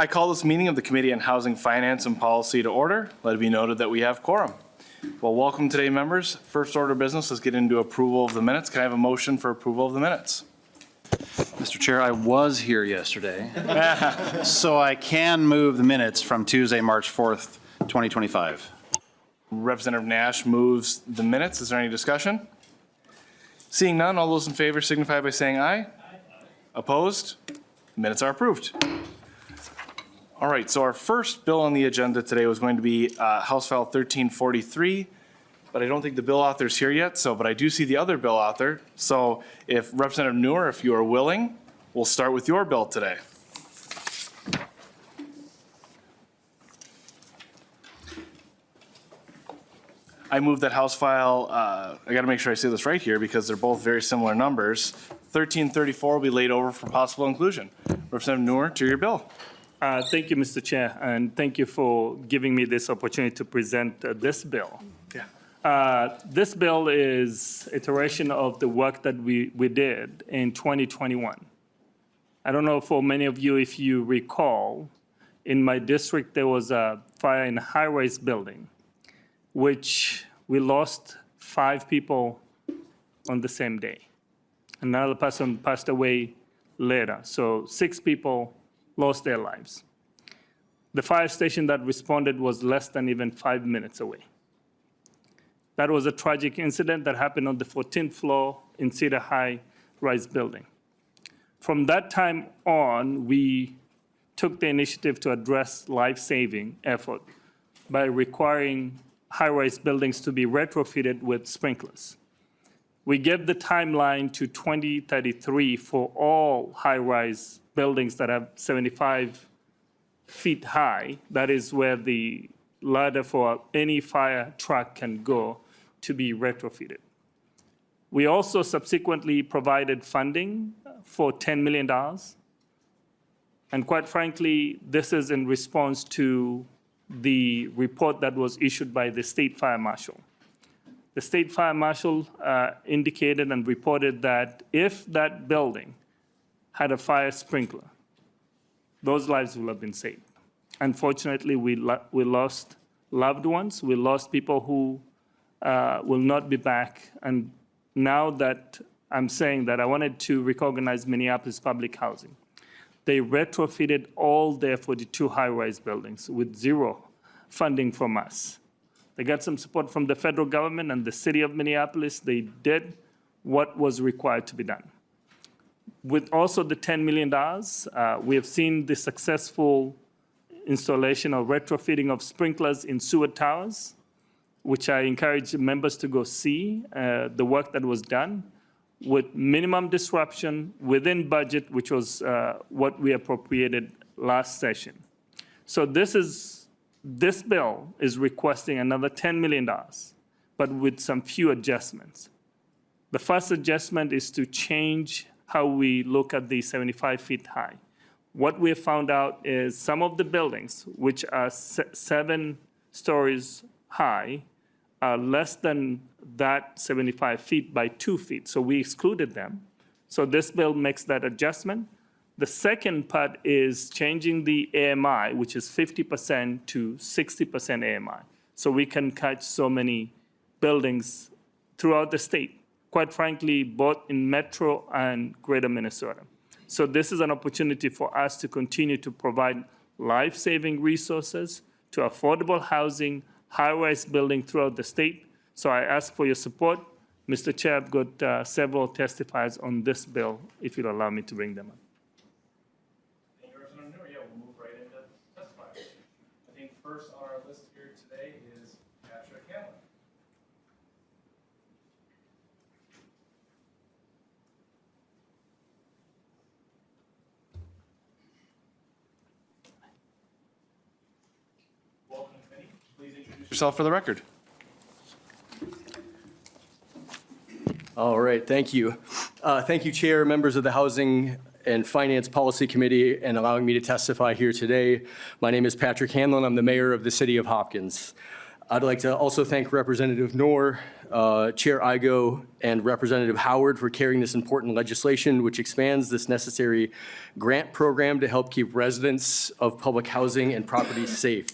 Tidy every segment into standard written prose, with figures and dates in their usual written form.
I call this meeting of the Committee on Housing, Finance, and Policy to order. Let it be noted that we have quorum. Well, welcome today, members. First order of business, let's get into approval of the minutes. Can I have a motion for approval of the minutes? Mr. Chair, I was here yesterday, so I can move the minutes from Tuesday, March 4th, 2025. Representative Nash moves the minutes. Is there any discussion? Seeing none, all those in favor signify by saying aye. Aye. Opposed? Minutes are approved. All right, so our first bill on the agenda today was going to be House File 1343, but I don't think the bill author is here yet, but I do see the other bill author. So if Representative Noor, if you are willing, we'll start with your bill today. I move that House File, I got to make sure I say this right here because they're both very similar numbers. 1334 will be laid over for possible inclusion. Representative Noor, to your bill. Thank you, Mr. Chair, and thank you for giving me this opportunity to present this bill. Yeah. This bill is iteration of the work that we did in 2021. I don't know for many of you, if you recall, in my district, there was a fire in a high-rise building, which we lost 5 people on the same day. Another person passed away later, so 6 people lost their lives. The fire station that responded was less than even 5 minutes away. That was a tragic incident that happened on the 14th floor in Cedar High rise building. From that time on, we took the initiative to address life-saving effort by requiring high-rise buildings to be retrofitted with sprinklers. We gave the timeline to 2033 for all high-rise buildings that have 75 feet high. That is where the ladder for any fire truck can go to be retrofitted. We also subsequently provided funding for $10 million. And quite frankly, this is in response to the report that was issued by the State Fire Marshal. The State Fire Marshal indicated and reported that if that building had a fire sprinkler, those lives will have been saved. Unfortunately, we lost loved ones. We lost people who will not be back. And now that I'm saying that, I wanted to recognize Minneapolis Public Housing. They retrofitted all their 42 high-rise buildings with zero funding from us. They got some support from the federal government and the city of Minneapolis. They did what was required to be done. With also the $10 million, we have seen the successful installation or retrofitting of sprinklers in sewer towers, which I encourage members to go see the work that was done with minimum disruption within budget, which was what we appropriated last session. So this bill is requesting another $10 million, but with some few adjustments. The first adjustment is to change how we look at the 75 feet high. What we have found out is some of the buildings, which are 7 stories high, are less than that 75 feet by 2 feet. So we excluded them. So this bill makes that adjustment. The second part is changing the AMI, which is 50% to 60% AMI. So we can catch so many buildings throughout the state, quite frankly, both in Metro and Greater Minnesota. So this is an opportunity for us to continue to provide life-saving resources to affordable housing, high-rise building throughout the state. So I ask for your support. Mr. Chair, I've got several testifiers on this bill, if you'll allow me to bring them up. Thank you, Representative Noor. Yeah, we'll move right into testifiers. I think first on our list here today is Patrick Hanlon. Welcome, committee. Please introduce yourself for the record. All right, thank you. Thank you, Chair, members of the Housing and Finance Policy Committee, and allowing me to testify here today. My name is Patrick Hanlon. I'm the mayor of the city of Hopkins. I'd like to also thank Representative Noor, Chair Igo, and Representative Howard for carrying this important legislation, which expands this necessary grant program to help keep residents of public housing and properties safe.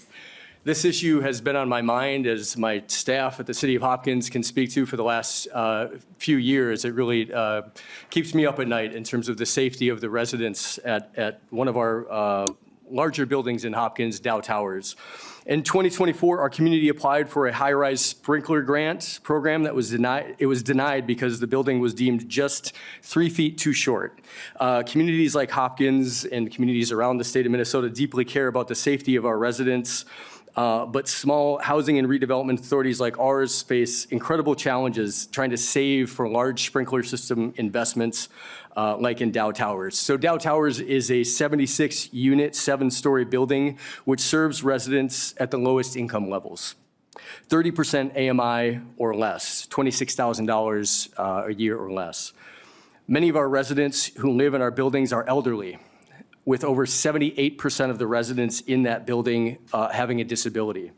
This issue has been on my mind, as my staff at the City of Hopkins can speak to, for the last few years. It really keeps me up at night in terms of the safety of the residents at one of our larger buildings in Hopkins, Dow Towers. In 2024, our community applied for a high-rise sprinkler grant program that was denied. It was denied because the building was deemed just 3 feet too short. Communities like Hopkins and communities around the state of Minnesota deeply care about the safety of our residents. But small housing and redevelopment authorities like ours face incredible challenges trying to save for large sprinkler system investments like in Dow Towers. So Dow Towers is a 76-unit, 7-story building which serves residents at the lowest income levels. 30% AMI or less, $26,000 a year or less. Many of our residents who live in our buildings are elderly, with over 78% of the residents in that building having a disability.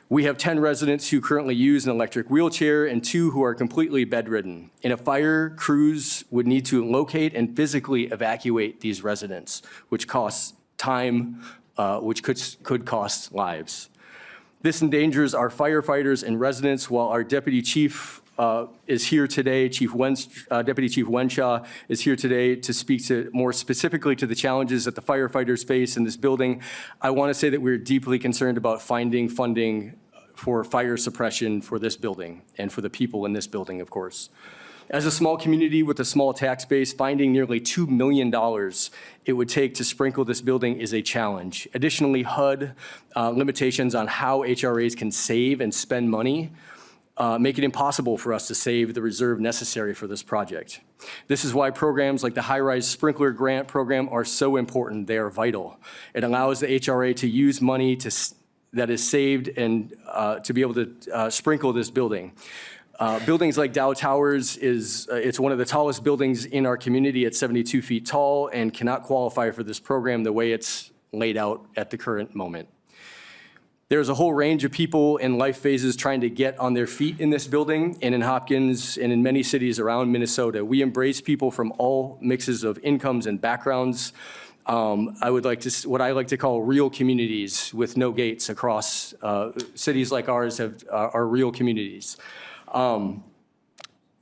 We have 10 residents who currently use an electric wheelchair and 2 who are completely bedridden. In a fire, crews would need to locate and physically evacuate these residents, which costs time, which could cost lives. This endangers our firefighters and residents, while our deputy chief is here today. Deputy Chief Wenshaw is here today to speak to more specifically to the challenges that the firefighters face in this building. I want to say that we're deeply concerned about finding funding for fire suppression for this building and for the people in this building, of course. As a small community with a small tax base, finding nearly $2 million it would take to sprinkle this building is a challenge. Additionally, HUD limitations on how HRAs can save and spend money make it impossible for us to save the reserve necessary for this project. This is why programs like the High-Rise Sprinkler Grant Program are so important. They are vital. It allows the HRA to use money that is saved and to be able to sprinkle this building. Buildings like Dow Towers it's one of the tallest buildings in our community at 72 feet tall and cannot qualify for this program the way it's laid out at the current moment. There's a whole range of people in life phases trying to get on their feet in this building and in Hopkins and in many cities around Minnesota. We embrace people from all mixes of incomes and backgrounds. What I like to call real communities with no gates across cities like ours are real communities. And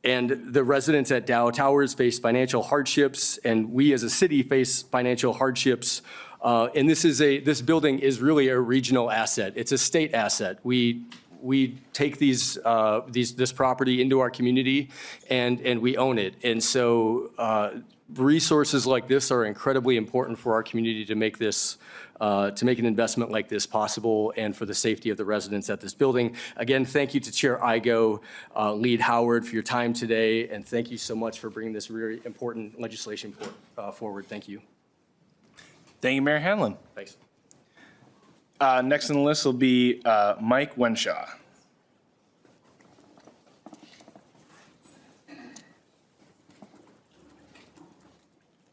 the residents at Dow Towers face financial hardships, and we as a city face financial hardships. And this building is really a regional asset. It's a state asset. We take this property into our community and we own it. And so resources like this are incredibly important for our community to make an investment like this possible and for the safety of the residents at this building. Again, thank you to Chair Igo, Lead Howard for your time today, and thank you so much for bringing this really important legislation forward. Thank you. Thank you, Mayor Hanlon. Thanks. Next on the list will be Mike Wenshaw.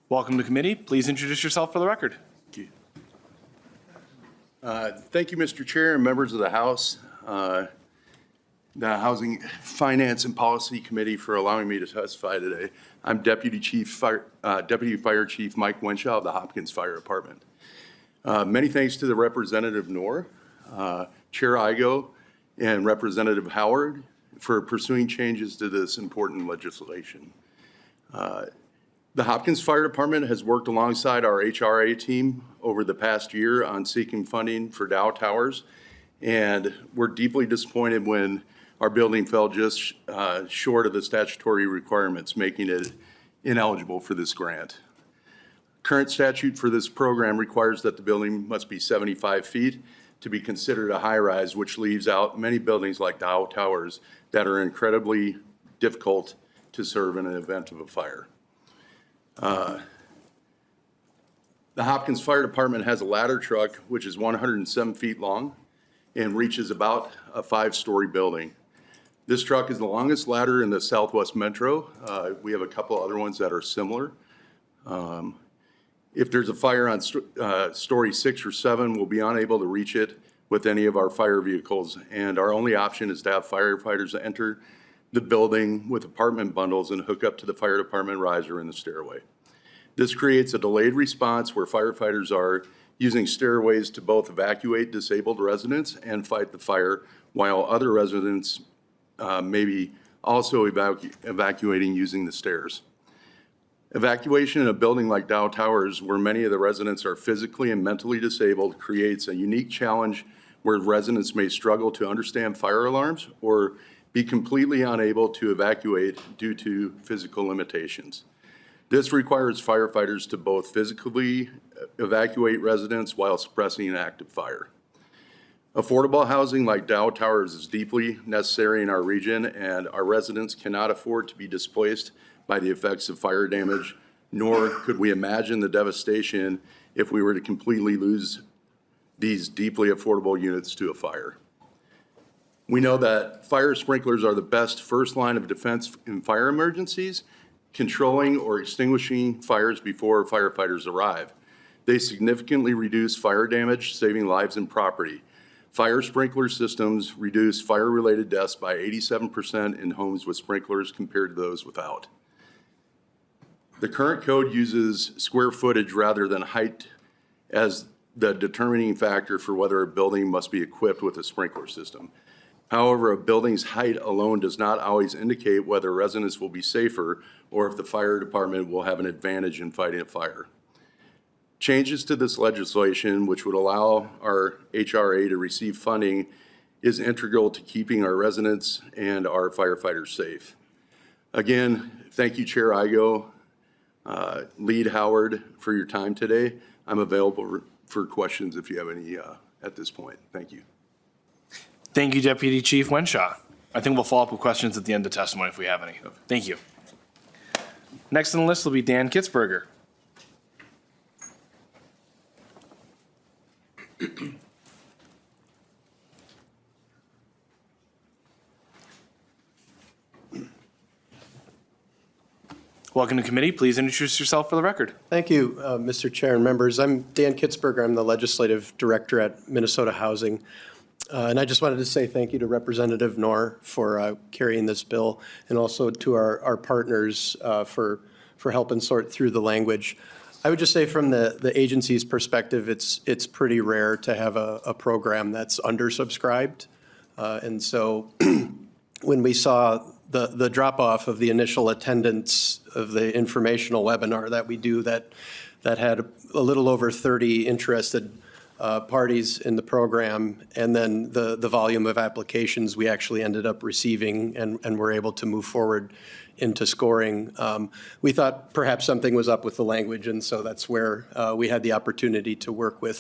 Welcome to committee. Please introduce yourself for the record. Thank you, Mr. Chair and members of the House, the Housing, Finance, and Policy Committee for allowing me to testify today. I'm Deputy Fire Chief Mike Wenshaw of the Hopkins Fire Department. Many thanks to the Representative Noor, Chair Igo, and Representative Howard for pursuing changes to this important legislation. The Hopkins Fire Department has worked alongside our HRA team over the past year on seeking funding for Dow Towers, and we're deeply disappointed when our building fell just short of the statutory requirements, making it ineligible for this grant. Current statute for this program requires that the building must be 75 feet to be considered a high-rise, which leaves out many buildings like Dow Towers that are incredibly difficult to serve in an event of a fire. The Hopkins Fire Department has a ladder truck which is 107 feet long and reaches about a 5-story building. This truck is the longest ladder in the Southwest Metro. We have a couple other ones that are similar. If there's a fire on story 6 or 7, we'll be unable to reach it with any of our fire vehicles, and our only option is to have firefighters enter the building with apartment bundles and hook up to the fire department riser in the stairway. This creates a delayed response where firefighters are using stairways to both evacuate disabled residents and fight the fire, while other residents may be also evacuating using the stairs. Evacuation in a building like Dow Towers, where many of the residents are physically and mentally disabled, creates a unique challenge where residents may struggle to understand fire alarms or be completely unable to evacuate due to physical limitations. This requires firefighters to both physically evacuate residents while suppressing an active fire. Affordable housing like Dow Towers is deeply necessary in our region, and our residents cannot afford to be displaced by the effects of fire damage, nor could we imagine the devastation if we were to completely lose these deeply affordable units to a fire. We know that fire sprinklers are the best first line of defense in fire emergencies, controlling or extinguishing fires before firefighters arrive. They significantly reduce fire damage, saving lives and property. Fire sprinkler systems reduce fire-related deaths by 87% in homes with sprinklers compared to those without. The current code uses square footage rather than height as the determining factor for whether a building must be equipped with a sprinkler system. However, a building's height alone does not always indicate whether residents will be safer or if the fire department will have an advantage in fighting a fire. Changes to this legislation, which would allow our HRA to receive funding, is integral to keeping our residents and our firefighters safe. Again, thank you, Chair Igo, Lead Howard, for your time today. I'm available for questions if you have any at this point. Thank you. Thank you, Deputy Chief Wenshaw. I think we'll follow up with questions at the end of the testimony if we have any. Thank you. Next on the list will be Dan Kitzberger. Welcome to committee. Please introduce yourself for the record. Thank you, Mr. Chair and members. I'm Dan Kitzberger. I'm the Legislative Director at Minnesota Housing. And I just wanted to say thank you to Representative Noor for carrying this bill, and also to our partners for helping sort through the language. I would just say from the agency's perspective, it's pretty rare to have a program that's undersubscribed. And so when we saw the drop-off of the initial attendance of the informational webinar that we do that had a little over 30 interested parties in the program, and then the volume of applications we actually ended up receiving and were able to move forward into scoring. We thought perhaps something was up with the language, and so that's where we had the opportunity to work with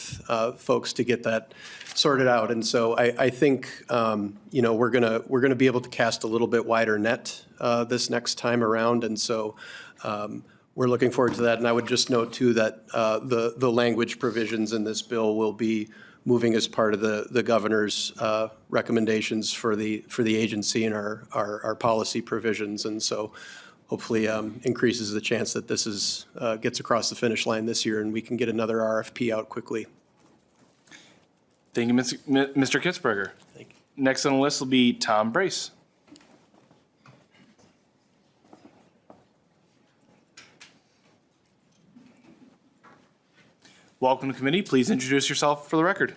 folks to get that sorted out. And so I think we're gonna be able to cast a little bit wider net this next time around, and so we're looking forward to that. And I would just note too that the language provisions in this bill will be moving as part of the governor's recommendations for the agency and our policy provisions. And so hopefully increases the chance that this gets across the finish line this year and we can get another RFP out quickly. Thank you, Mr. Kitzberger. Thank you. Next on the list will be Tom Brace. Welcome to committee. Please introduce yourself for the record.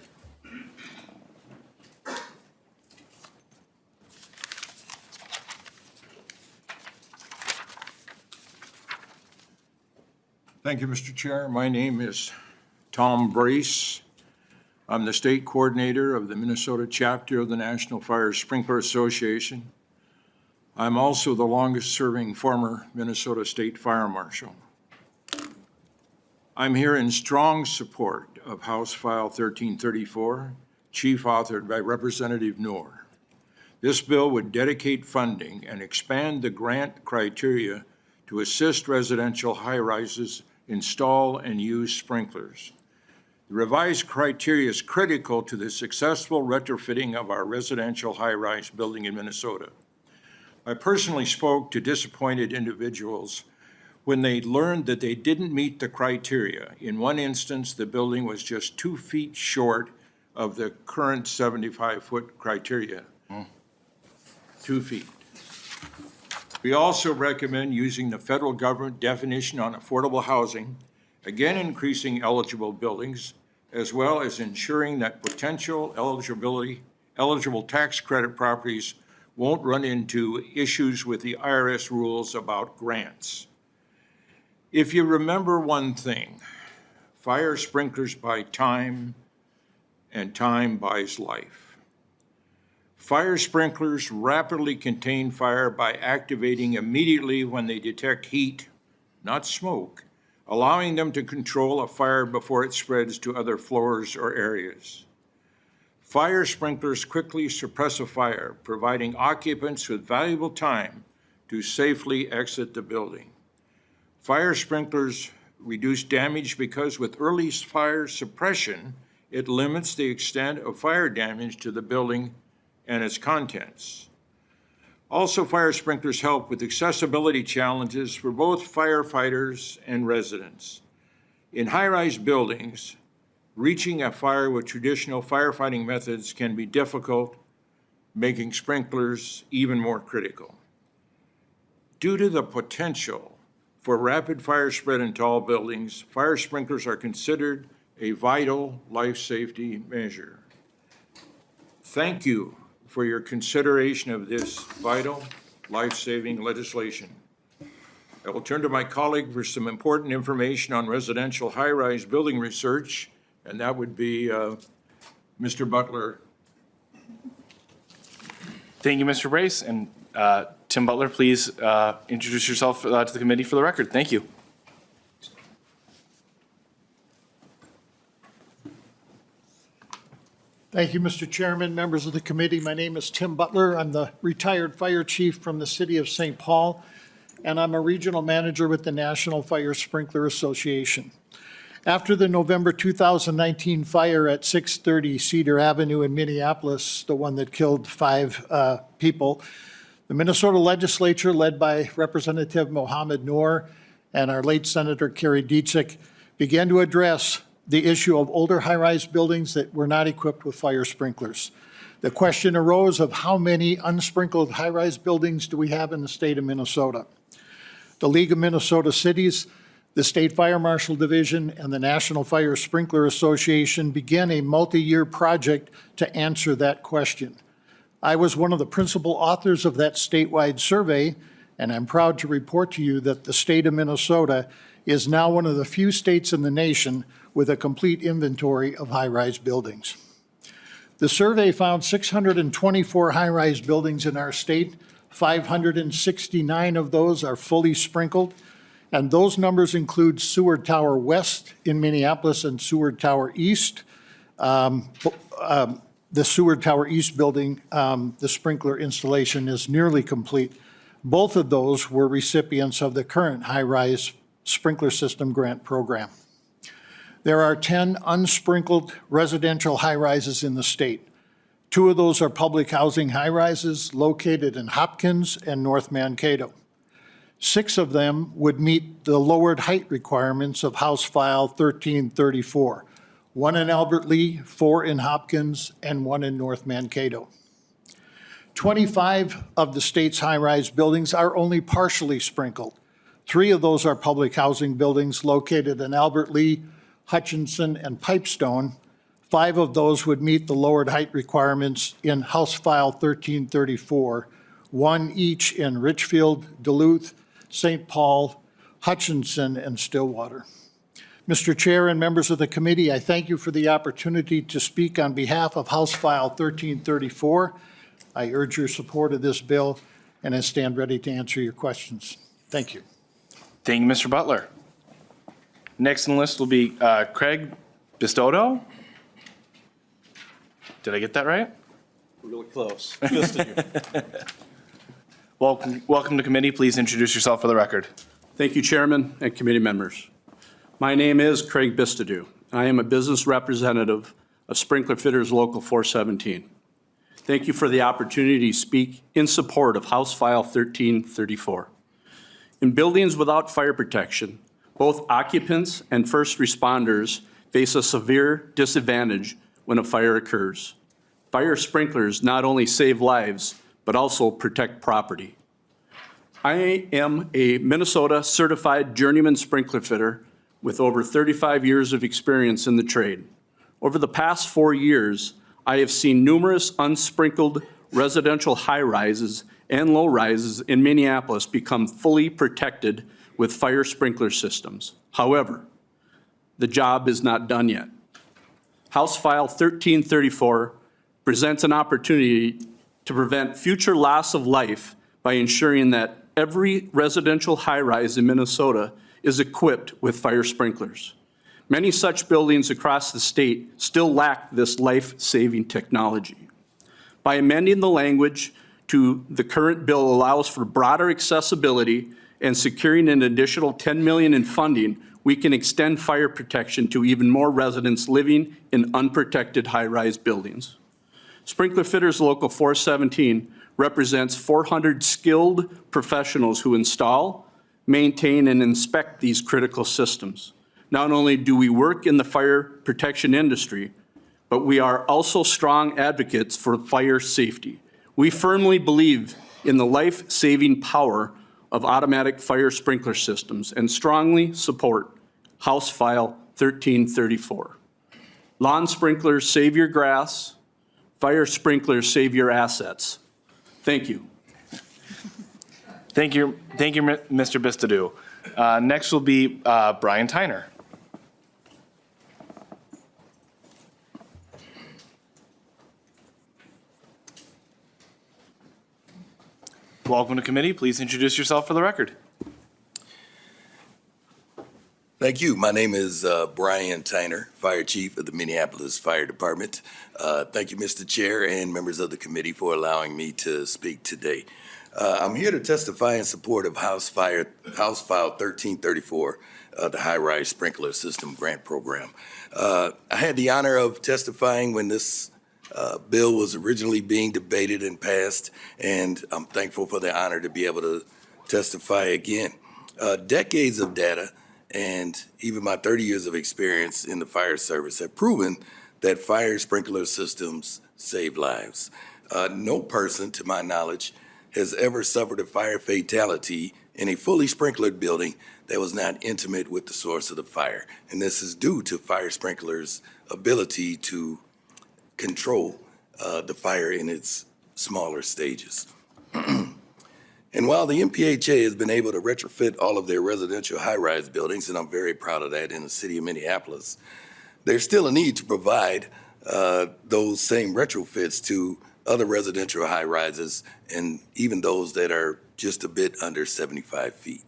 Thank you, Mr. Chair. My name is Tom Brace. I'm the state coordinator of the Minnesota chapter of the National Fire Sprinkler Association. I'm also the longest-serving former Minnesota State Fire Marshal. I'm here in strong support of House File 1334, chief authored by Representative Noor. This bill would dedicate funding and expand the grant criteria to assist residential high-rises install and use sprinklers. The revised criteria is critical to the successful retrofitting of our residential high-rise building in Minnesota. I personally spoke to disappointed individuals when they learned that they didn't meet the criteria. In one instance, the building was just 2 feet short of the current 75-foot criteria, 2 feet. We also recommend using the federal government definition on affordable housing, again increasing eligible buildings, as well as ensuring that potential eligible tax credit properties won't run into issues with the IRS rules about grants. If you remember one thing, fire sprinklers buy time, and time buys life. Fire sprinklers rapidly contain fire by activating immediately when they detect heat, not smoke, allowing them to control a fire before it spreads to other floors or areas. Fire sprinklers quickly suppress a fire, providing occupants with valuable time to safely exit the building. Fire sprinklers reduce damage because with early fire suppression, it limits the extent of fire damage to the building and its contents. Also, fire sprinklers help with accessibility challenges for both firefighters and residents. In high-rise buildings, reaching a fire with traditional firefighting methods can be difficult, making sprinklers even more critical. Due to the potential for rapid fire spread in tall buildings, fire sprinklers are considered a vital life safety measure. Thank you for your consideration of this vital life-saving legislation. I will turn to my colleague for some important information on residential high-rise building research, and that would be Mr. Butler. Thank you, Mr. Brace. And Tim Butler, please introduce yourself to the committee for the record. Thank you. Thank you, Mr. Chairman, members of the committee. My name is Tim Butler. I'm the retired fire chief from the city of St. Paul, and I'm a regional manager with the National Fire Sprinkler Association. After the November 2019 fire at 630 Cedar Avenue in Minneapolis, the one that killed 5 people, the Minnesota legislature, led by Representative Mohammed Noor and our late Senator Kerry Dietzich, began to address the issue of older high-rise buildings that were not equipped with fire sprinklers. The question arose of how many unsprinkled high-rise buildings do we have in the state of Minnesota? The League of Minnesota Cities, the State Fire Marshal Division, and the National Fire Sprinkler Association began a multi-year project to answer that question. I was one of the principal authors of that statewide survey, and I'm proud to report to you that the state of Minnesota is now one of the few states in the nation with a complete inventory of high-rise buildings. The survey found 624 high-rise buildings in our state. 569 of those are fully sprinkled, and those numbers include Seward Tower West in Minneapolis and Seward Tower East. The Seward Tower East building, the sprinkler installation is nearly complete. Both of those were recipients of the current high-rise sprinkler system grant program. There are 10 unsprinkled residential high-rises in the state. 2 of those are public housing high-rises located in Hopkins and North Mankato. 6 of them would meet the lowered height requirements of House File 1334, 1 in Albert Lea, 4 in Hopkins, and 1 in North Mankato. 25 of the state's high-rise buildings are only partially sprinkled. 3 of those are public housing buildings located in Albert Lea, Hutchinson, and Pipestone. 5 of those would meet the lowered height requirements in House File 1334, 1 each in Richfield, Duluth, St. Paul, Hutchinson, and Stillwater. Mr. Chair and members of the committee, I thank you for the opportunity to speak on behalf of House File 1334. I urge your support of this bill, and I stand ready to answer your questions. Thank you. Thank you, Mr. Butler. Next on the list will be Craig Bistodo. Did I get that right? Really close. Welcome to committee. Please introduce yourself for the record. Thank you, Chairman and committee members. My name is Craig Bistodew. I am a business representative of Sprinkler Fitters Local 417. Thank you for the opportunity to speak in support of House File 1334. In buildings without fire protection, both occupants and first responders face a severe disadvantage when a fire occurs. Fire sprinklers not only save lives, but also protect property. I am a Minnesota certified journeyman sprinkler fitter with over 35 years of experience in the trade. Over the past 4 years, I have seen numerous unsprinkled residential high-rises and low-rises in Minneapolis become fully protected with fire sprinkler systems. However, the job is not done yet. House File 1334 presents an opportunity to prevent future loss of life by ensuring that every residential high-rise in Minnesota is equipped with fire sprinklers. Many such buildings across the state still lack this life-saving technology. By amending the language to the current bill allows for broader accessibility and securing an additional $10 million in funding, we can extend fire protection to even more residents living in unprotected high-rise buildings. Sprinkler Fitters Local 417 represents 400 skilled professionals who install, maintain, and inspect these critical systems. Not only do we work in the fire protection industry, but we are also strong advocates for fire safety. We firmly believe in the life-saving power of automatic fire sprinkler systems and strongly support House File 1334. Lawn sprinklers save your grass, fire sprinklers save your assets. Thank you. Thank you, Mr. Bistadu. Next will be Brian Tyner. Welcome to committee. Please introduce yourself for the record. Thank you. My name is Brian Tyner, Fire Chief of the Minneapolis Fire Department. Thank you, Mr. Chair and members of the committee for allowing me to speak today. I'm here to testify in support of House File 1334, the High-Rise Sprinkler System Grant Program. I had the honor of testifying when this bill was originally being debated and passed, and I'm thankful for the honor to be able to testify again. Decades of data and even my 30 years of experience in the fire service have proven that fire sprinkler systems save lives. No person, to my knowledge, has ever suffered a fire fatality in a fully sprinklered building that was not intimate with the source of the fire. And this is due to fire sprinklers' ability to control the fire in its smaller stages. And while the MPHA has been able to retrofit all of their residential high-rise buildings, and I'm very proud of that in the city of Minneapolis, there's still a need to provide those same retrofits to other residential high-rises and even those that are just a bit under 75 feet.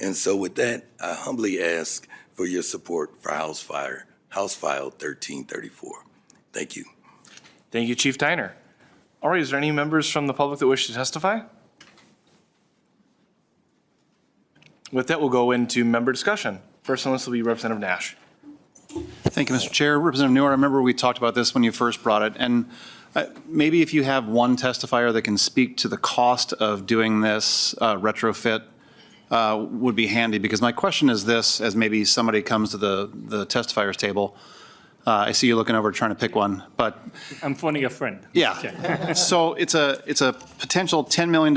And so with that, I humbly ask for your support for House File 1334. Thank you. Thank you, Chief Tyner. All right, is there any members from the public that wish to testify? With that, we'll go into member discussion. First on this will be Representative Nash. Thank you, Mr. Chair. Representative Noor, I remember we talked about this when you first brought it, and maybe if you have one testifier that can speak to the cost of doing this retrofit would be handy, because my question is this, as maybe somebody comes to the testifiers table. I see you looking over trying to pick one, but. I'm phoning a friend. Yeah. So it's a potential $10 million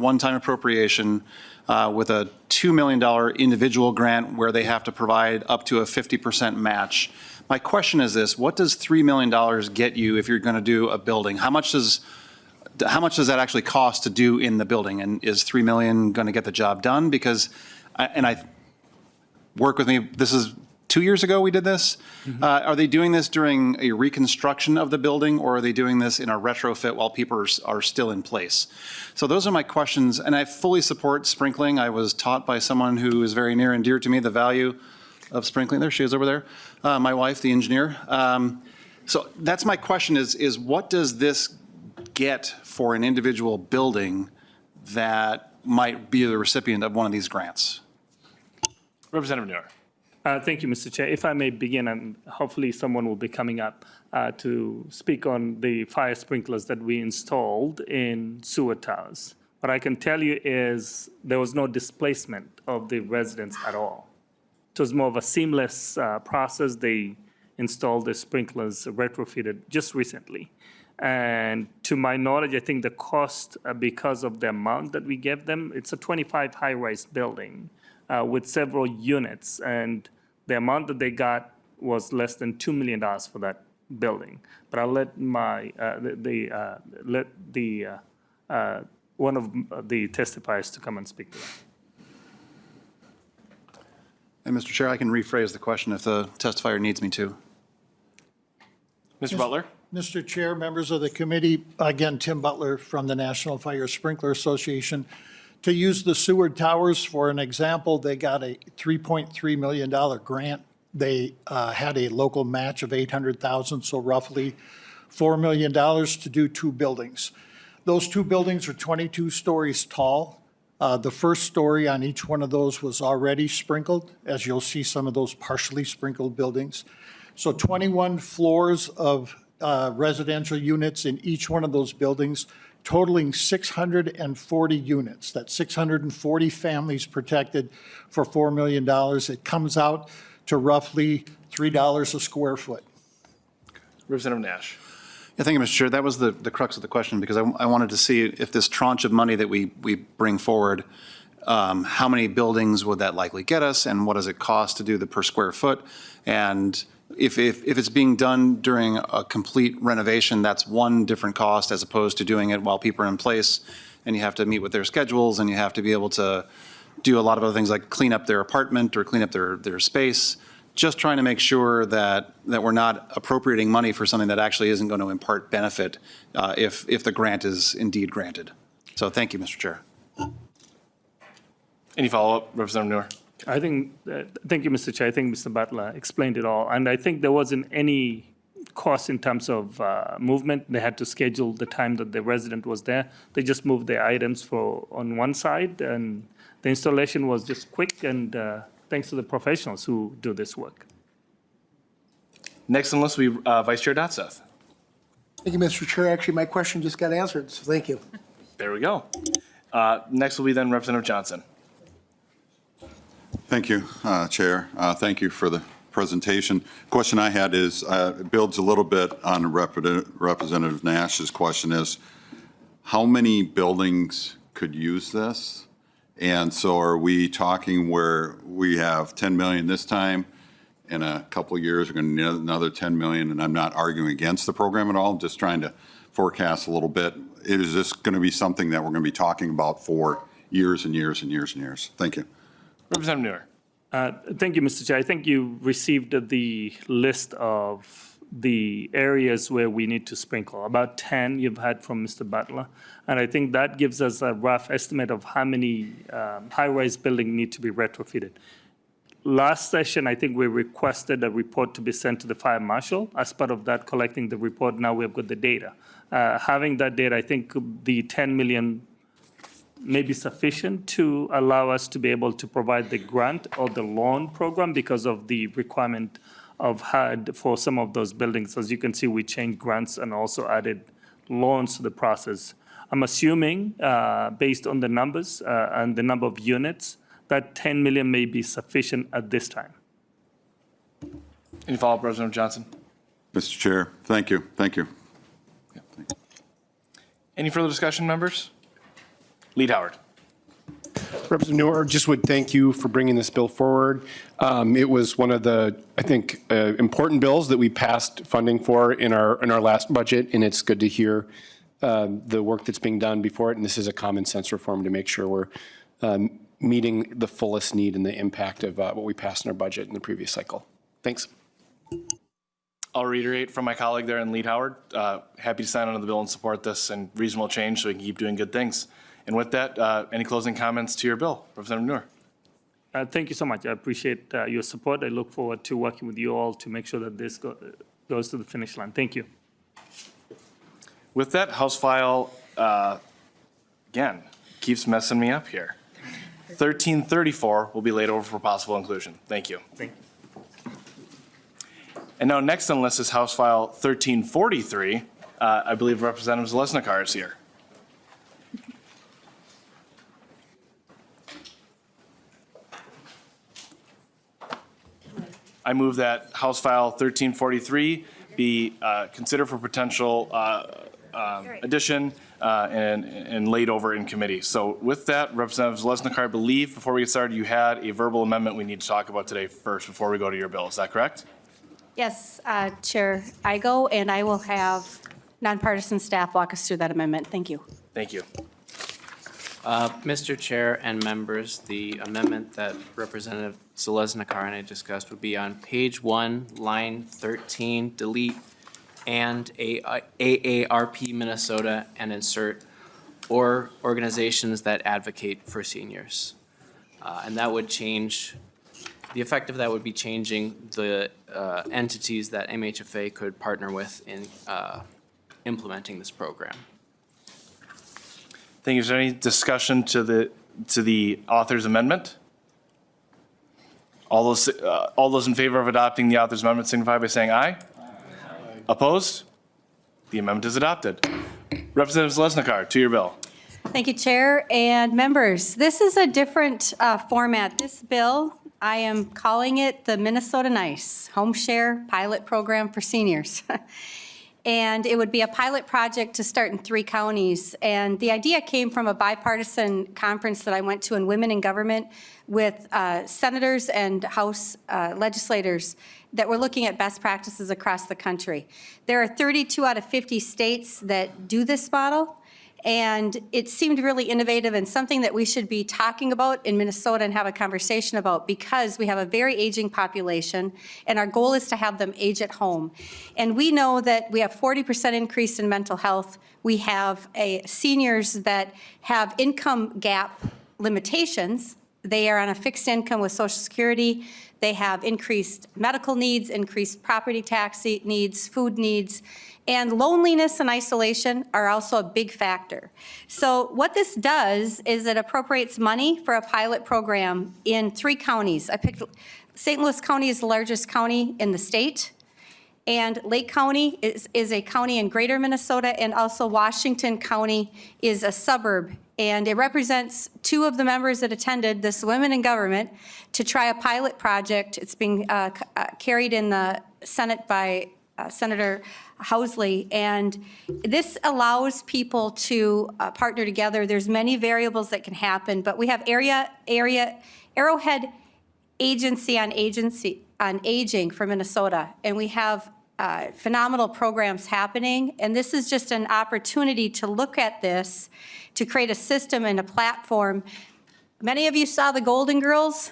one-time appropriation with a $2 million individual grant where they have to provide up to a 50% match. My question is this: what does $3 million get you if you're going to do a building? How much does that actually cost to do in the building? And is $3 million going to get the job done? Because, I work with me. This is 2 years ago we did this. Mm-hmm. Are they doing this during a reconstruction of the building, or are they doing this in a retrofit while people are still in place? So those are my questions, and I fully support sprinkling. I was taught by someone who is very near and dear to me the value of sprinkling. There she is over there, my wife, the engineer. So that's my question is what does this get for an individual building that might be the recipient of one of these grants? Representative Noor. Thank you, Mr. Chair. If I may begin, and hopefully someone will be coming up to speak on the fire sprinklers that we installed in sewer towers. What I can tell you is there was no displacement of the residents at all. It was more of a seamless process. They installed the sprinklers retrofitted just recently. And to my knowledge, I think the cost, because of the amount that we gave them, it's a 25 high-rise building with several units. And the amount that they got was less than $2 million for that building. But I'll let my, one of the testifiers to come and speak to that. And Mr. Chair, I can rephrase the question if the testifier needs me to. Mr. Butler? Mr. Chair, members of the committee, again, Tim Butler from the National Fire Sprinkler Association. To use the Seward Towers for an example, they got a $3.3 million grant. They had a local match of $800,000, so roughly $4 million to do 2 buildings. Those 2 buildings are 22 stories tall. The first story on each one of those was already sprinkled, as you'll see some of those partially sprinkled buildings. So 21 floors of residential units in each one of those buildings, totaling 640 units. That's 640 families protected for $4 million. It comes out to roughly $3 a square foot. Representative Nash. Yeah, thank you, Mr. Chair. That was the crux of the question, because I wanted to see if this tranche of money that we bring forward, how many buildings would that likely get us, and what does it cost to do the per square foot? And if it's being done during a complete renovation, that's one different cost as opposed to doing it while people are in place, and you have to meet with their schedules, and you have to be able to do a lot of other things like clean up their apartment or clean up their space. Just trying to make sure that we're not appropriating money for something that actually isn't going to impart benefit if the grant is indeed granted. So thank you, Mr. Chair. Any follow-up, Representative Noor? I think, thank you, Mr. Chair. I think Mr. Butler explained it all. And I think there wasn't any cost in terms of movement. They had to schedule the time that the resident was there. They just moved their items on one side, and the installation was just quick, and thanks to the professionals who do this work. Next on the list will be Vice Chair Dotseth. Thank you, Mr. Chair. Actually, my question just got answered, so thank you. There we go. Next will be then Representative Johnson. Thank you, Chair. Thank you for the presentation. Question I had is, it builds a little bit on Representative Nash's question is, how many buildings could use this? And so are we talking where we have 10 million this time, in a couple of years, we're going to need another 10 million, and I'm not arguing against the program at all, I'm just trying to forecast a little bit. Is this going to be something that we're going to be talking about for years and years and years and years? Thank you. Representative Noor. Thank you, Mr. Chair. I think you received the list of the areas where we need to sprinkle. About 10 you've had from Mr. Butler. And I think that gives us a rough estimate of how many high-rise buildings need to be retrofitted. Last session, I think we requested a report to be sent to the fire marshal. As part of that, collecting the report, now we've got the data. Having that data, I think the 10 million may be sufficient to allow us to be able to provide the grant or the loan program because of the requirement of HUD for some of those buildings. As you can see, we changed grants and also added loans to the process. I'm assuming, based on the numbers and the number of units, that 10 million may be sufficient at this time. Any follow-up, Representative Johnson? Mr. Chair, thank you. Thank you. Any further discussion, members? Lead Howard. Representative Noor, just would thank you for bringing this bill forward. It was one of the, I think, important bills that we passed funding for in our last budget, and it's good to hear the work that's being done before it. And this is a common sense reform to make sure we're meeting the fullest need and the impact of what we passed in our budget in the previous cycle. Thanks. I'll reiterate from my colleague there in Lead Howard, happy to sign on to the bill and support this and reasonable change so we can keep doing good things. And with that, any closing comments to your bill? Representative Noor. Thank you so much. I appreciate your support. I look forward to working with you all to make sure that this goes to the finish line. Thank you. With that, House File, again, keeps messing me up here. 1334 will be laid over for possible inclusion. Thank you. Thank you. And now next on the list is House File 1343. I believe Representative Zeleznikar is here. I move that House File 1343 be considered for potential addition and laid over in committee. So with that, Representative Zeleznikar, I believe before we get started, you had a verbal amendment we need to talk about today first before we go to your bill. Is that correct? Yes, Chair Igo, and I will have nonpartisan staff walk us through that amendment. Thank you. Thank you. Mr. Chair and members, the amendment that Representative Zeleznikar and I discussed would be on page 1, line 13, delete and AARP Minnesota and insert or organizations that advocate for seniors. And that would change, the effect of that would be changing the entities that MHFA could partner with in implementing this program. Thank you. Is there any discussion to the author's amendment? All those in favor of adopting the author's amendment signify by saying aye. Opposed? The amendment is adopted. Representative Zeleznikar, to your bill. Thank you, Chair and members. This is a different format. This bill, I am calling it the Minnesota Nice HomeShare Pilot Program for Seniors. And it would be a pilot project to start in 3 counties. And the idea came from a bipartisan conference that I went to in Women in Government with senators and House legislators that were looking at best practices across the country. There are 32 out of 50 states that do this model. And it seemed really innovative and something that we should be talking about in Minnesota and have a conversation about, because we have a very aging population and our goal is to have them age at home. And we know that we have 40% increase in mental health. We have seniors that have income gap limitations. They are on a fixed income with Social Security. They have increased medical needs, increased property tax needs, food needs, and loneliness and isolation are also a big factor. So what this does is it appropriates money for a pilot program in 3 counties. I picked St. Louis County is the largest county in the state, and Lake County is a county in greater Minnesota, and also Washington County is a suburb. And it represents 2 of the members that attended this Women in Government to try a pilot project. It's being carried in the Senate by Senator Housley, and this allows people to partner together. There's many variables that can happen, but we have Arrowhead Agency on Aging for Minnesota, and we have phenomenal programs happening, and this is just an opportunity to look at this, to create a system and a platform. Many of you saw the Golden Girls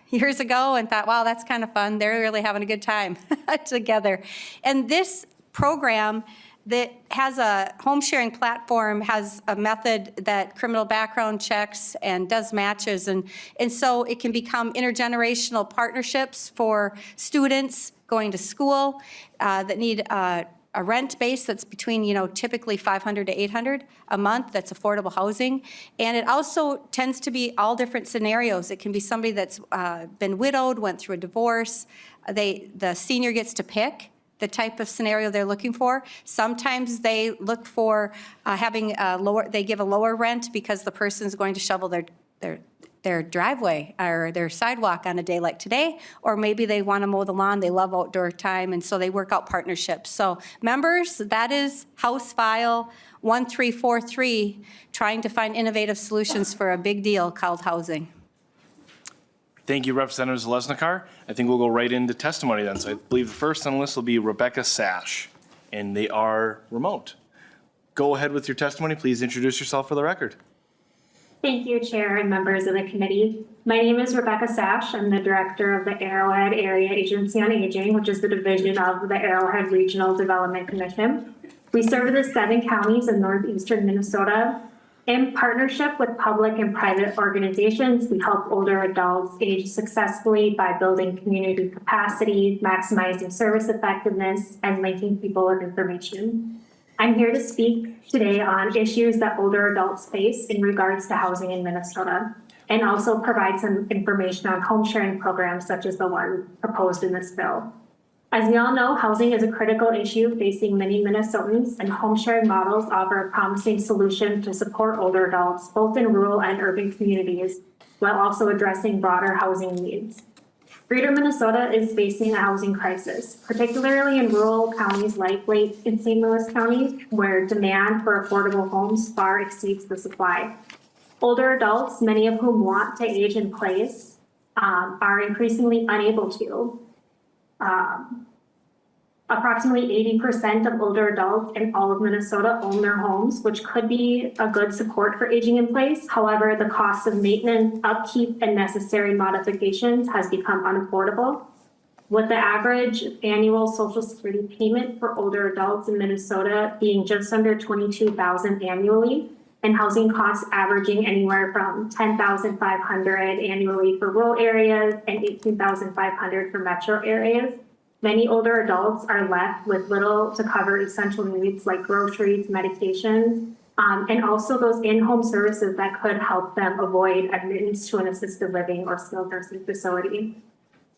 years ago and thought, wow, that's kind of fun. They're really having a good time together. And this program that has a home sharing platform has a method that criminal background checks and does matches. And so it can become intergenerational partnerships for students going to school that need a rent base that's between, typically $500 to $800 a month. That's affordable housing. And it also tends to be all different scenarios. It can be somebody that's been widowed, went through a divorce. The senior gets to pick the type of scenario they're looking for. Sometimes they look for they give a lower rent because the person's going to shovel their driveway or their sidewalk on a day like today, or maybe they want to mow the lawn, they love outdoor time, and so they work out partnerships. So members, that is House File 1343, trying to find innovative solutions for a big deal called housing. Thank you, Representative Zeleznikar. I think we'll go right into testimony then. So I believe the first on the list will be Rebecca Sash, and they are remote. Go ahead with your testimony. Please introduce yourself for the record. Thank you, Chair and members of the committee. My name is Rebecca Sash. I'm the director of the Arrowhead Area Agency on Aging, which is the division of the Arrowhead Regional Development Commission. We serve the 7 counties in northeastern Minnesota. In partnership with public and private organizations, we help older adults age successfully by building community capacity, maximizing service effectiveness, and linking people with information. I'm here to speak today on issues that older adults face in regards to housing in Minnesota, and also provide some information on home sharing programs such as the one proposed in this bill. As we all know, housing is a critical issue facing many Minnesotans, and home sharing models offer a promising solution to support older adults, both in rural and urban communities, while also addressing broader housing needs. Greater Minnesota is facing a housing crisis, particularly in rural counties like Lake and St. Louis County, where demand for affordable homes far exceeds the supply. Older adults, many of whom want to age in place, are increasingly unable to. Approximately 80% of older adults in all of Minnesota own their homes, which could be a good support for aging in place. However, the cost of maintenance, upkeep, and necessary modifications has become unaffordable. With the average annual Social Security payment for older adults in Minnesota being just under $22,000 annually, and housing costs averaging anywhere from $10,500 annually for rural areas and $18,500 for metro areas, many older adults are left with little to cover essential needs like groceries, medications, and also those in-home services that could help them avoid admittance to an assisted living or skilled nursing facility.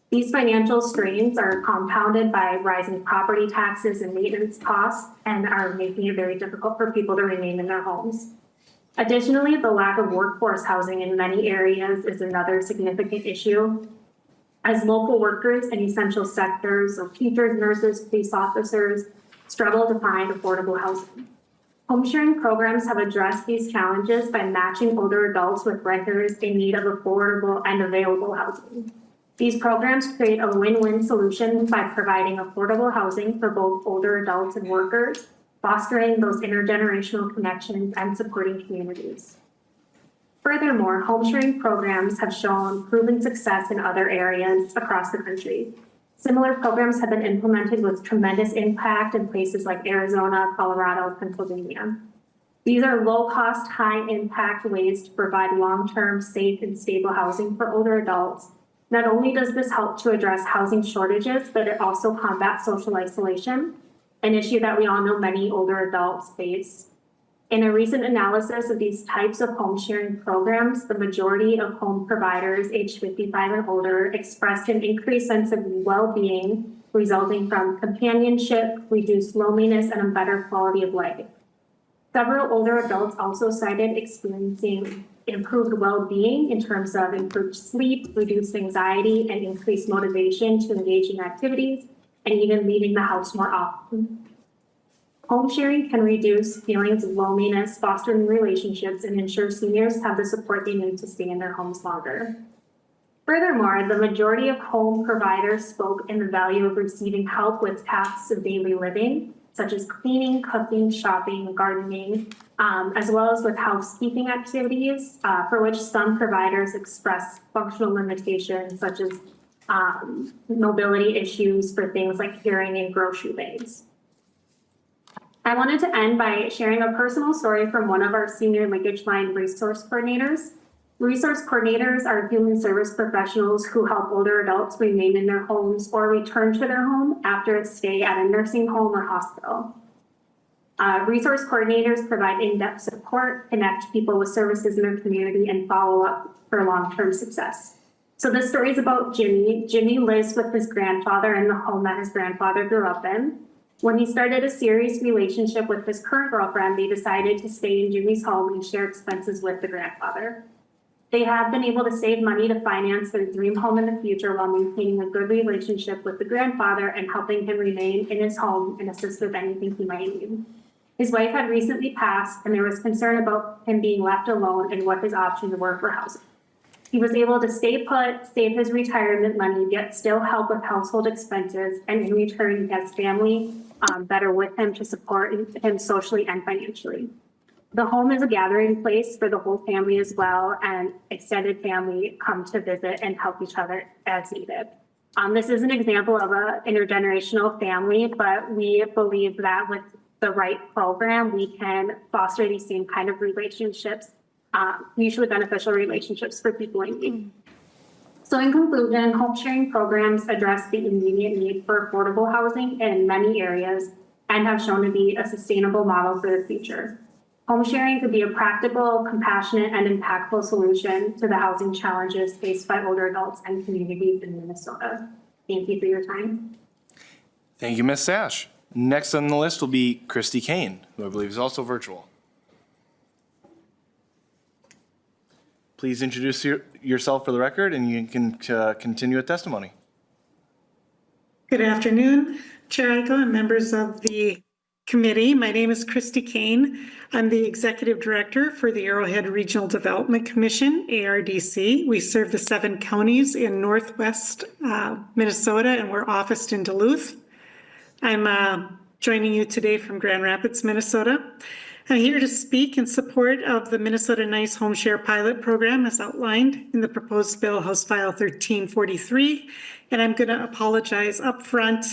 These financial strains are compounded by rising property taxes and maintenance costs and are making it very difficult for people to remain in their homes. Additionally, the lack of workforce housing in many areas is another significant issue, as local workers in essential sectors of teachers, nurses, police officers struggle to find affordable housing. Home sharing programs have addressed these challenges by matching older adults with renters in need of affordable and available housing. These programs create a win-win solution by providing affordable housing for both older adults and workers, fostering those intergenerational connections and supporting communities. Furthermore, home sharing programs have shown proven success in other areas across the country. Similar programs have been implemented with tremendous impact in places like Arizona, Colorado, Pennsylvania. These are low-cost, high-impact ways to provide long-term, safe, and stable housing for older adults. Not only does this help to address housing shortages, but it also combats social isolation, an issue that we all know many older adults face. In a recent analysis of these types of home sharing programs, the majority of home providers aged 55 and older expressed an increased sense of well-being resulting from companionship, reduced loneliness, and a better quality of life. Several older adults also cited experiencing improved well-being in terms of improved sleep, reduced anxiety, and increased motivation to engage in activities, and even leaving the house more often. Home sharing can reduce feelings of loneliness, fostering relationships, and ensure seniors have the support they need to stay in their homes longer. Furthermore, the majority of home providers spoke in the value of receiving help with tasks of daily living, such as cleaning, cooking, shopping, gardening, as well as with housekeeping activities, for which some providers express functional limitations, such as mobility issues for things like carrying in grocery bags. I wanted to end by sharing a personal story from one of our senior linkage line resource coordinators. Resource coordinators are human service professionals who help older adults remain in their homes or return to their home after a stay at a nursing home or hospital. Resource coordinators provide in-depth support, connect people with services in their community, and follow up for long-term success. So this story is about Jimmy. Jimmy lives with his grandfather in the home that his grandfather grew up in. When he started a serious relationship with his current girlfriend, they decided to stay in Jimmy's home and share expenses with the grandfather. They have been able to save money to finance their dream home in the future while maintaining a good relationship with the grandfather and helping him remain in his home and assist with anything he might need. His wife had recently passed, and there was concern about him being left alone and what his options were for housing. He was able to stay put, save his retirement money, yet still help with household expenses, and in return, he has family that are with him to support him socially and financially. The home is a gathering place for the whole family as well, and extended family come to visit and help each other as needed. This is an example of an intergenerational family, but we believe that with the right program, we can foster these same kind of relationships, mutually beneficial relationships for people in need. So in conclusion, home sharing programs address the immediate need for affordable housing in many areas and have shown to be a sustainable model for the future. Home sharing could be a practical, compassionate, and impactful solution to the housing challenges faced by older adults and communities in Minnesota. Thank you for your time. Thank you, Ms. Sash. Next on the list will be Christy Kane, who I believe is also virtual. Please please introduce yourself for the record, and you can continue with testimony. Good afternoon, Chair Igo and members of the committee. My name is Christy Kane. I'm the Executive Director for the Arrowhead Regional Development Commission, ARDC. We serve the 7 counties in northwest Minnesota, and we're officed in Duluth. I'm joining you today from Grand Rapids, Minnesota. I'm here to speak in support of the Minnesota Nice HomeShare pilot program as outlined in the proposed bill, House File 1343. And I'm going to apologize upfront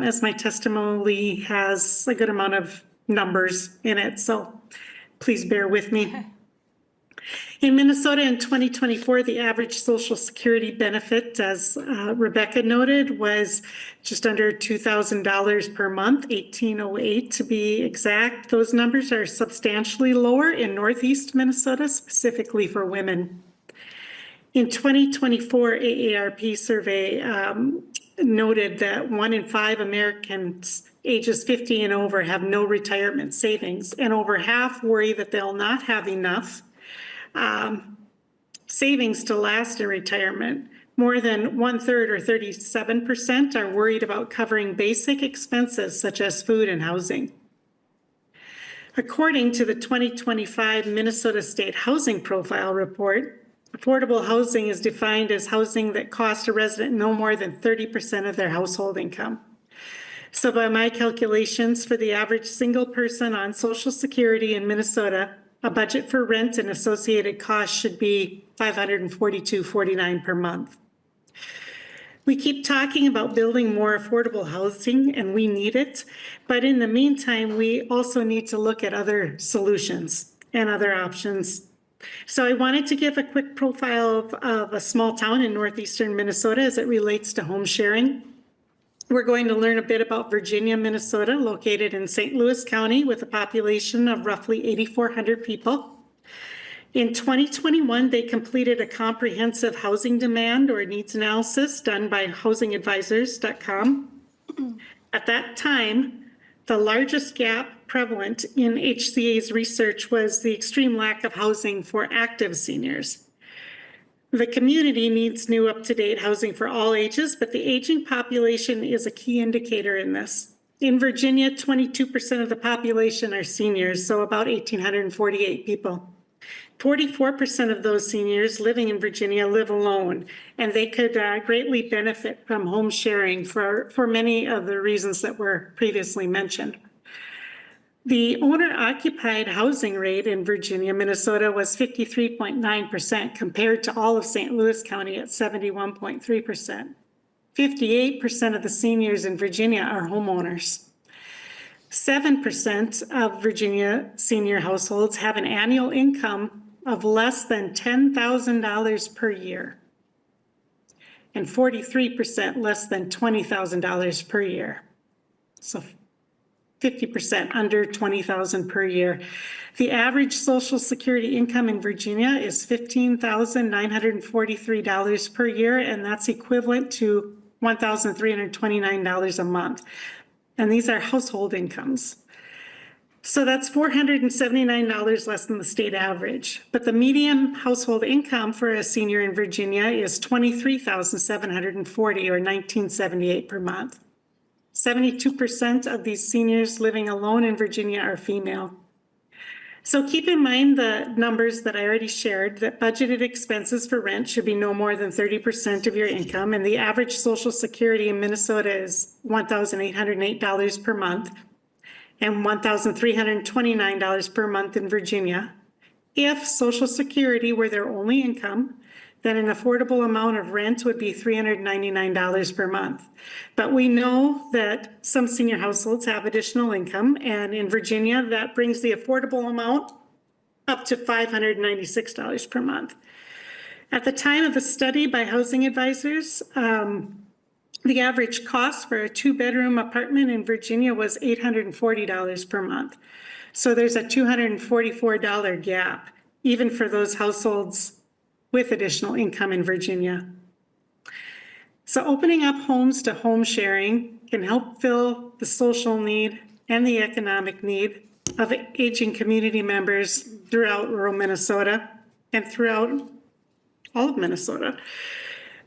as my testimony has a good amount of numbers in it. So please bear with me. In Minnesota in 2024, the average Social Security benefit, as Rebecca noted, was just under $2,000 per month, $1,808 to be exact. Those numbers are substantially lower in Northeast Minnesota, specifically for women. In 2024, AARP survey noted that 1 in 5 Americans ages 50 and over have no retirement savings, and over half worry that they'll not have enough savings to last in retirement. More than 1/3 or 37% are worried about covering basic expenses such as food and housing. According to the 2025 Minnesota State Housing Profile Report, affordable housing is defined as housing that costs a resident no more than 30% of their household income. So by my calculations, for the average single person on Social Security in Minnesota, a budget for rent and associated costs should be $542.49 per month. We keep talking about building more affordable housing, and we need it. But in the meantime, we also need to look at other solutions and other options. So I wanted to give a quick profile of a small town in northeastern Minnesota as it relates to home sharing. We're going to learn a bit about Virginia, Minnesota, located in St. Louis County with a population of roughly 8,400 people. In 2021, they completed a comprehensive housing demand or needs analysis done by housingadvisors.com. At that time, the largest gap prevalent in HCA's research was the extreme lack of housing for active seniors. The community needs new up-to-date housing for all ages, but the aging population is a key indicator in this. In Virginia, 22% of the population are seniors, so about 1,848 people. 44% of those seniors living in Virginia live alone, and they could greatly benefit from home sharing for many of the reasons that were previously mentioned. The owner-occupied housing rate in Virginia, Minnesota was 53.9% compared to all of St. Louis County at 71.3%. 58% of the seniors in Virginia are homeowners. 7% of Virginia senior households have an annual income of less than $10,000 per year, and 43% less than $20,000 per year. So 50% under $20,000 per year. The average Social Security income in Virginia is $15,943 per year, and that's equivalent to $1,329 a month. And these are household incomes. So that's $479 less than the state average. But the median household income for a senior in Virginia is $23,740 or $1,978 per month. 72% of these seniors living alone in Virginia are female. So keep in mind the numbers that I already shared, that budgeted expenses for rent should be no more than 30% of your income, and the average Social Security in Minnesota is $1,808 per month and $1,329 per month in Virginia. If Social Security were their only income, then an affordable amount of rent would be $399 per month. But we know that some senior households have additional income, and in Virginia, that brings the affordable amount up to $596 per month. At the time of the study by Housing Advisors, the average cost for a 2-bedroom apartment in Virginia was $840 per month. So there's a $244 gap, even for those households with additional income in Virginia. So opening up homes to home sharing can help fill the social need and the economic need of aging community members throughout rural Minnesota and throughout all of Minnesota.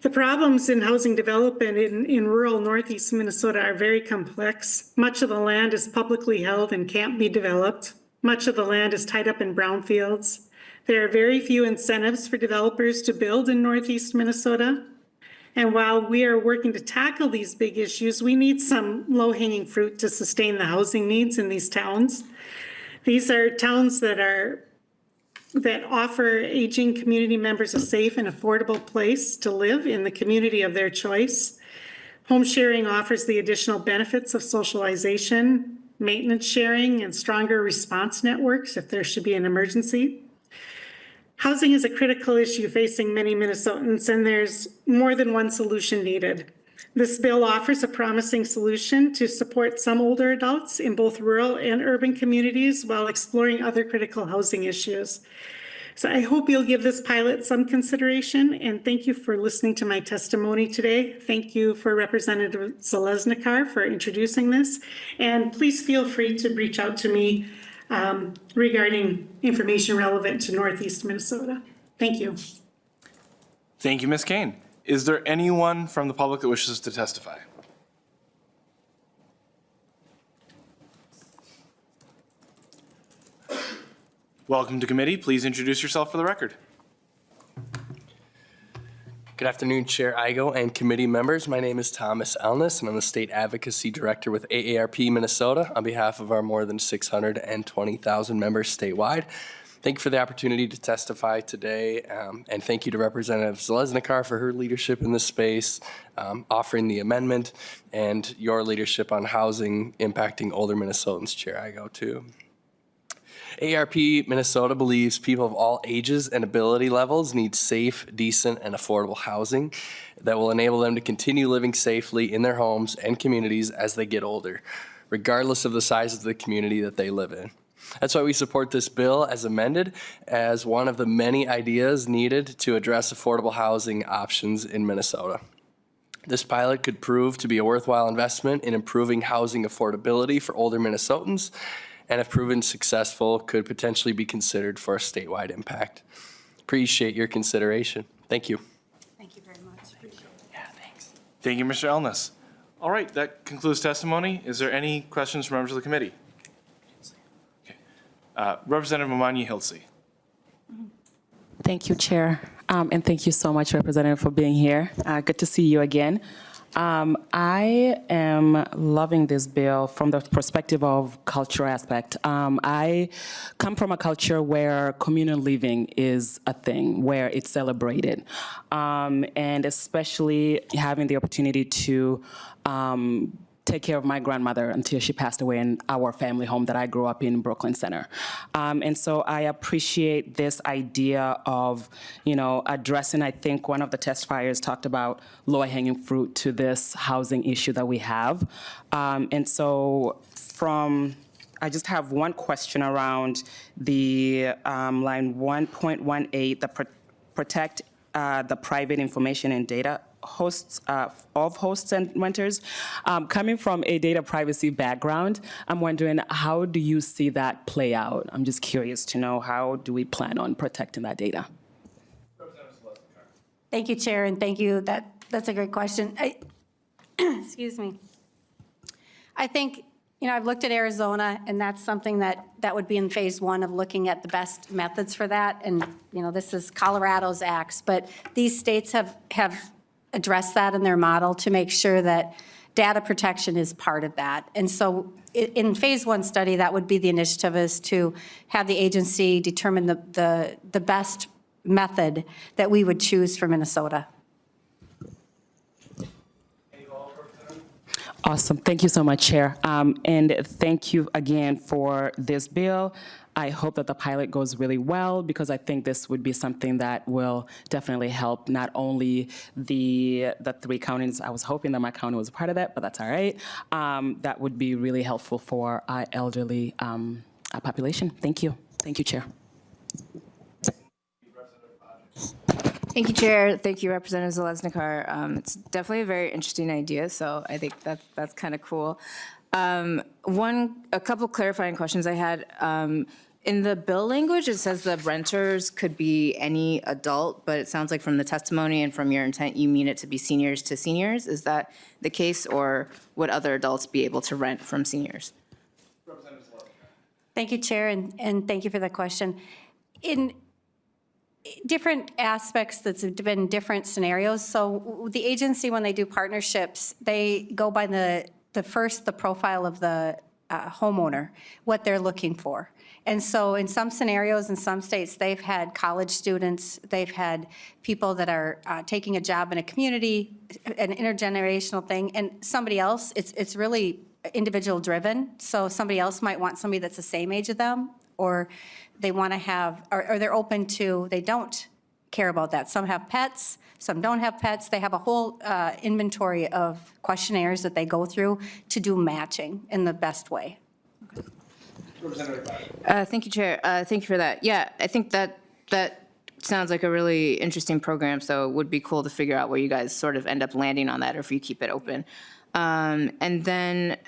The problems in housing development in rural northeast Minnesota are very complex. Much of the land is publicly held and can't be developed. Much of the land is tied up in brownfields. There are very few incentives for developers to build in northeast Minnesota. And while we are working to tackle these big issues, we need some low-hanging fruit to sustain the housing needs in these towns. These are towns that offer aging community members a safe and affordable place to live in the community of their choice. Home sharing offers the additional benefits of socialization, maintenance sharing, and stronger response networks if there should be an emergency. Housing is a critical issue facing many Minnesotans, and there's more than one solution needed. This bill offers a promising solution to support some older adults in both rural and urban communities while exploring other critical housing issues. So I hope you'll give this pilot some consideration, and thank you for listening to my testimony today. Thank you for Representative Zeleznikar for introducing this, and please feel free to reach out to me regarding information relevant to Northeast Minnesota. Thank you. Thank you, Ms. Kane. Is there anyone from the public that wishes to testify? Welcome to committee. Please introduce yourself for the record. Good afternoon, Chair Igo and committee members. My name is Thomas Elness, and I'm the State Advocacy Director with AARP Minnesota on behalf of our more than 620,000 members statewide. Thank you for the opportunity to testify today, and thank you to Representative Zeleznikar for her leadership in this space, offering the amendment, and your leadership on housing impacting older Minnesotans, Chair Igo, too. AARP Minnesota believes people of all ages and ability levels need safe, decent, and affordable housing that will enable them to continue living safely in their homes and communities as they get older, regardless of the size of the community that they live in. That's why we support this bill as amended as one of the many ideas needed to address affordable housing options in Minnesota. This pilot could prove to be a worthwhile investment in improving housing affordability for older Minnesotans, and if proven successful, could potentially be considered for a statewide impact. Appreciate your consideration. Thank you. Thank you very much. Appreciate it. Yeah, thanks. Thank you, Mr. Elness. All right, that concludes testimony. Is there any questions from members of the committee? Okay. Representative Mamani-Hilsey. Thank you, Chair, and thank you so much, Representative, for being here. Good to see you again. I am loving this bill from the perspective of cultural aspect. I come from a culture where communal living is a thing, where it's celebrated, and especially having the opportunity to take care of my grandmother until she passed away in our family home that I grew up in Brooklyn Center. And so I appreciate this idea of, addressing, I think one of the testifiers talked about low-hanging fruit to this housing issue that we have. And so I just have one question around the line 1.18, the protect the private information and data hosts of hosts and renters. Coming from a data privacy background, I'm wondering, how do you see that play out? I'm just curious to know, how do we plan on protecting that data? Thank you, Chair, and thank you. That's a great question. Excuse me. I think, I've looked at Arizona, and that's something that would be in phase one of looking at the best methods for that. And, this is Colorado's acts, but these states have addressed that in their model to make sure that data protection is part of that. And so in phase one study, that would be the initiative, is to have the agency determine the best method that we would choose for Minnesota. Awesome. Thank you so much, Chair. And thank you again for this bill. I hope that the pilot goes really well, because I think this would be something that will definitely help not only the 3 counties. I was hoping that my county was a part of that, but that's all right. That would be really helpful for our elderly population. Thank you. Thank you, Chair. Thank you, Chair. Thank you, Representative Zeleznikar. It's definitely a very interesting idea, so I think that's kind of cool. A couple clarifying questions I had. In the bill language, it says the renters could be any adult, but it sounds like from the testimony and from your intent, you mean it to be seniors to seniors. Is that the case, or would other adults be able to rent from seniors? Thank you, Chair, and thank you for the question. In different aspects, that's been different scenarios. So the agency, when they do partnerships, they go by the profile of the homeowner, what they're looking for. And so in some scenarios, in some states, they've had college students, they've had people that are taking a job in a community, an intergenerational thing, and somebody else, it's really individual driven. So somebody else might want somebody that's the same age as them, or they want to have, or they're open to, they don't care about that. Some have pets, some don't have pets. They have a whole inventory of questionnaires that they go through to do matching in the best way. Thank you, Chair. Thank you for that. Yeah, I think that sounds like a really interesting program, so it would be cool to figure out where you guys sort of end up landing on that, or if you keep it open. And then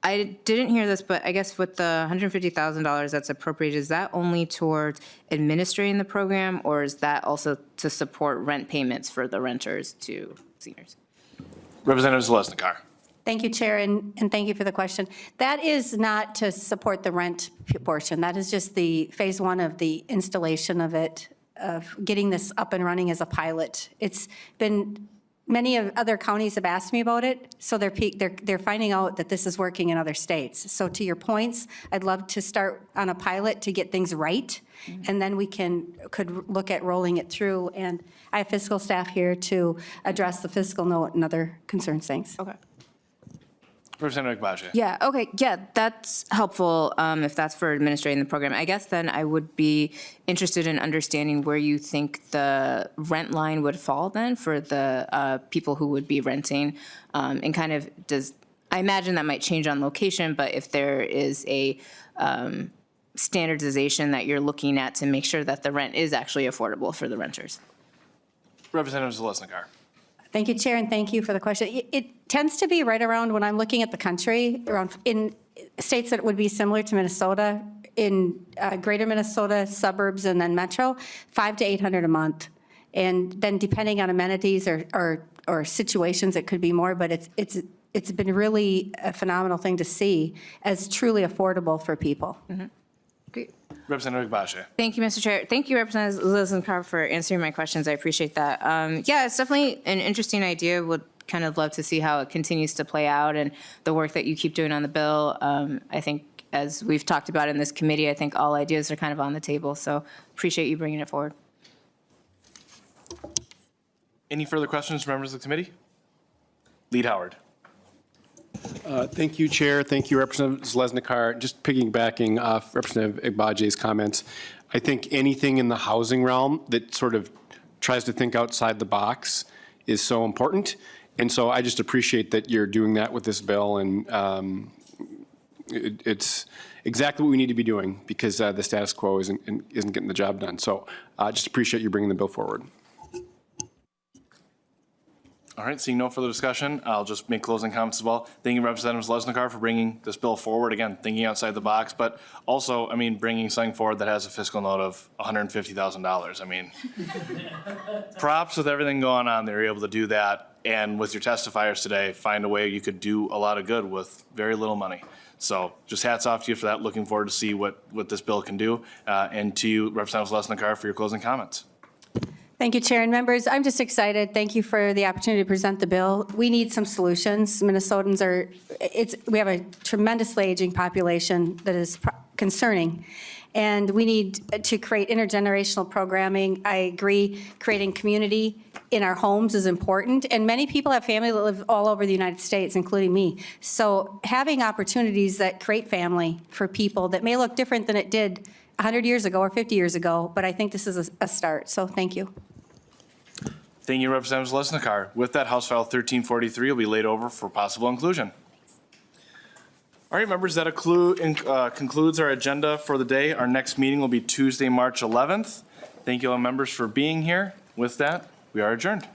I didn't hear this, but I guess with the $150,000 that's appropriated, is that only towards administrating the program, or is that also to support rent payments for the renters to seniors? Representative Zeleznikar. Thank you, Chair, and thank you for the question. That is not to support the rent portion. That is just the phase one of the installation of it, of getting this up and running as a pilot. It's been, many of other counties have asked me about it, so they're finding out that this is working in other states. So to your points, I'd love to start on a pilot to get things right, and then we could look at rolling it through. And I have fiscal staff here to address the fiscal note and other concerns. Thanks. Okay. Representative Agbaje. Yeah, okay, yeah, that's helpful if that's for administrating the program. I guess then I would be interested in understanding where you think the rent line would fall then for the people who would be renting, and kind of I imagine that might change on location, but if there is a standardization that you're looking at to make sure that the rent is actually affordable for the renters. Representative Zeleznikar. Thank you, Chair, and thank you for the question. It tends to be right around, when I'm looking at the country, around in states that would be similar to Minnesota, in greater Minnesota, suburbs, and then metro, $500 to $800 a month. And then depending on amenities or situations, it could be more, but it's been really a phenomenal thing to see as truly affordable for people. Mm-hmm. Great. Representative Agbaje. Thank you, Mr. Chair. Thank you, Representative Zeleznikar, for answering my questions. I appreciate that. Yeah, it's definitely an interesting idea. Would kind of love to see how it continues to play out and the work that you keep doing on the bill. I think, as we've talked about in this committee, I think all ideas are kind of on the table. So appreciate you bringing it forward. Any further questions from members of the committee? Lead Howard. Thank you, Chair. Thank you, Representative Zeleznikar. Just piggybacking off Representative Agbaje's comments, I think anything in the housing realm that sort of tries to think outside the box is so important. And so I just appreciate that you're doing that with this bill, and it's exactly what we need to be doing, because the status quo isn't getting the job done. So I just appreciate you bringing the bill forward. All right, seeing no further discussion, I'll just make closing comments as well. Thank you, Representative Zeleznikar, for bringing this bill forward. Again, thinking outside the box, but also, I mean, bringing something forward that has a fiscal note of $150,000. I mean, props with everything going on. They were able to do that, and with your testifiers today, find a way you could do a lot of good with very little money. So just hats off to you for that. Looking forward to see what this bill can do. And to you, Representative Zeleznikar, for your closing comments. Thank you, Chair and members. I'm just excited. Thank you for the opportunity to present the bill. We need some solutions. Minnesotans we have a tremendously aging population that is concerning, and we need to create intergenerational programming. I agree, creating community in our homes is important, and many people have family that live all over the United States, including me. So having opportunities that create family for people that may look different than it did 100 years ago or 50 years ago, but I think this is a start, so thank you. Thank you, Representative Zeleznikar. With that, House File 1343 will be laid over for possible inclusion. All right, members, that concludes our agenda for the day. Our next meeting will be Tuesday, March 11th. Thank you all members for being here. With that, we are adjourned.